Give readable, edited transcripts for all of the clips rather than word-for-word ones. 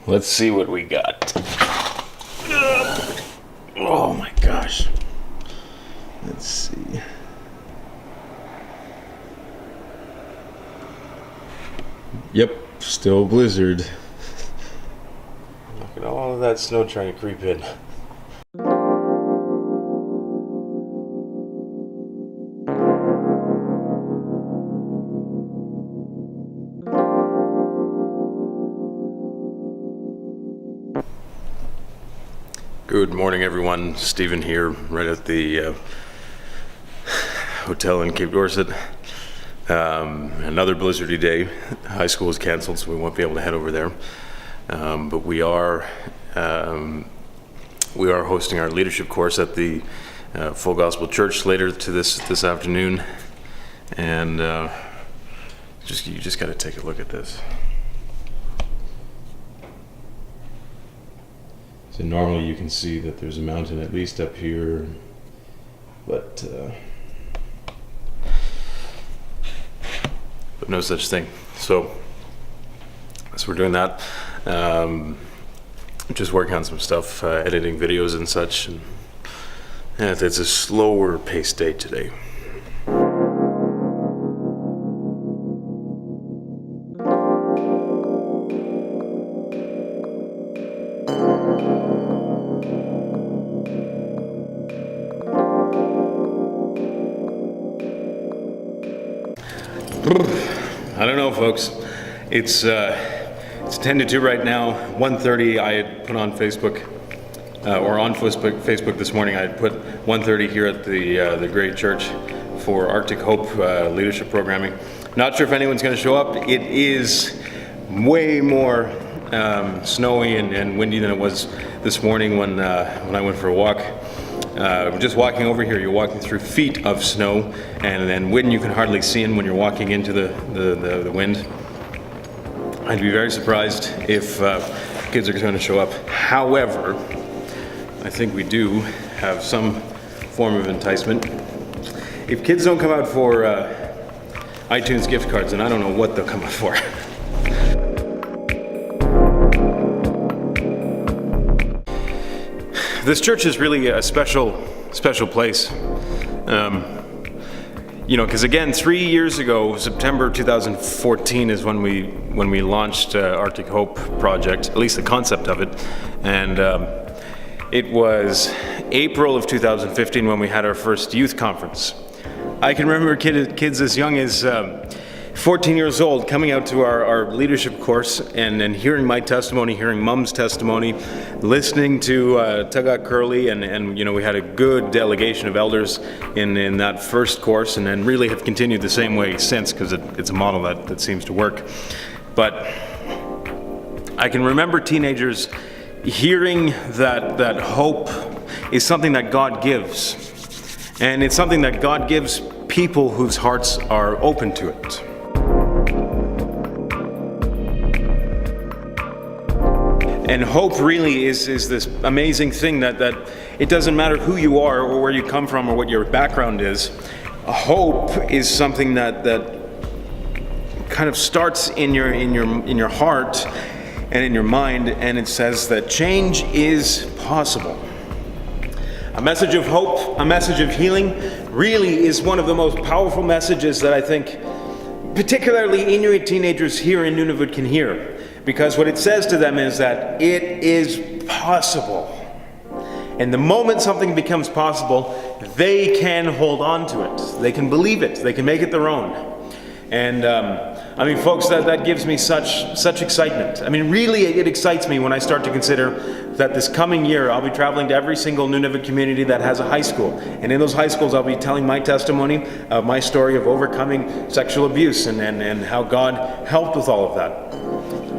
Let's see what we got. Oh my gosh. Let's see. Yep, still blizzard. Look at all of that snow trying to creep in. Good morning, everyone. Stephen here, right at the hotel in Cape Dorset. Another blizzardy day. High school is canceled, so we won't be able to head over there. But we are hosting our leadership course at the Full Gospel Church later to this afternoon, and you just got to take a look at this. So normally you can see that there's a mountain at least up here, but no such thing. So we're doing that. Just working on some stuff, editing videos and such. And it's a slower paced day today. I don't know, folks. It's 10 to 2 right now. 1:30 I had put on Facebook, or on Facebook this morning. I had put 1:30 here at the great church for Arctic Hope leadership programming. Not sure if anyone's going to show up. It is way more snowy and windy than it was this morning when I went for a walk. Just walking over here, you're walking through feet of snow, and then wind you can hardly see in when you're walking into the wind. I'd be very surprised if kids are going to show up. However, I think we do have some form of enticement. If kids don't come out for iTunes gift cards, then I don't know what they'll come out for. This church is really a special place. Because again, 3 years ago, September 2014 is when we launched Arctic Hope project, at least the concept of it, and it was April of 2015 when we had our first youth conference. I can remember kids as young as 14 years old coming out to our leadership course and hearing my testimony, hearing Mum's testimony, listening to Tagat Curley, and we had a good delegation of elders in that first course, and then really have continued the same way since, because it's a model that seems to work. But I can remember teenagers hearing that hope is something that God gives, and it's something that God gives people whose hearts are open to it. And hope really is this amazing thing that it doesn't matter who you are or where you come from or what your background is. Hope is something that kind of starts in your heart and in your mind, and it says that change is possible. A message of hope, a message of healing, really is one of the most powerful messages that I think particularly Inuit teenagers here in Nunavut can hear. Because what it says to them is that it is possible. And the moment something becomes possible, they can hold on to it. They can believe it. They can make it their own. And folks, that gives me such excitement. Really, it excites me when I start to consider that this coming year I'll be traveling to every single Nunavut community that has a high school. And in those high schools I'll be telling my testimony of my story of overcoming sexual abuse and how God helped with all of that.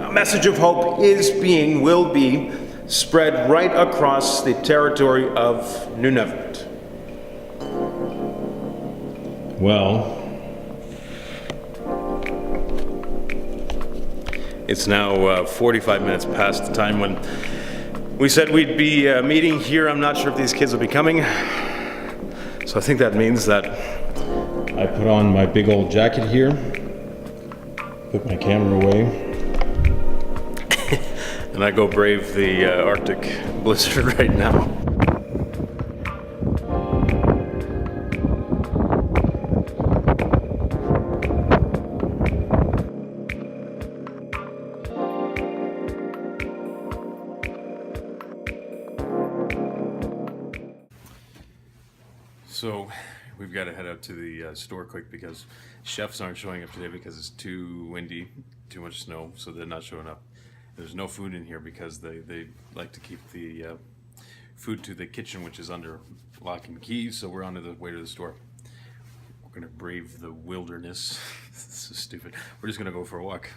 A message of hope will be spread right across the territory of Nunavut. Well, it's now 45 minutes past the time when we said we'd be meeting here. I'm not sure if these kids will be coming. So I think that means that I put on my big old jacket here, put my camera away, And I go brave the Arctic blizzard right now. So we've got to head out to the store quick because chefs aren't showing up today because it's too windy, too much snow, so they're not showing up. There's no food in here because they like to keep the food to the kitchen, which is under lock and key, so we're on the way to the store. We're gonna brave the wilderness. This is stupid. We're just gonna go for a walk.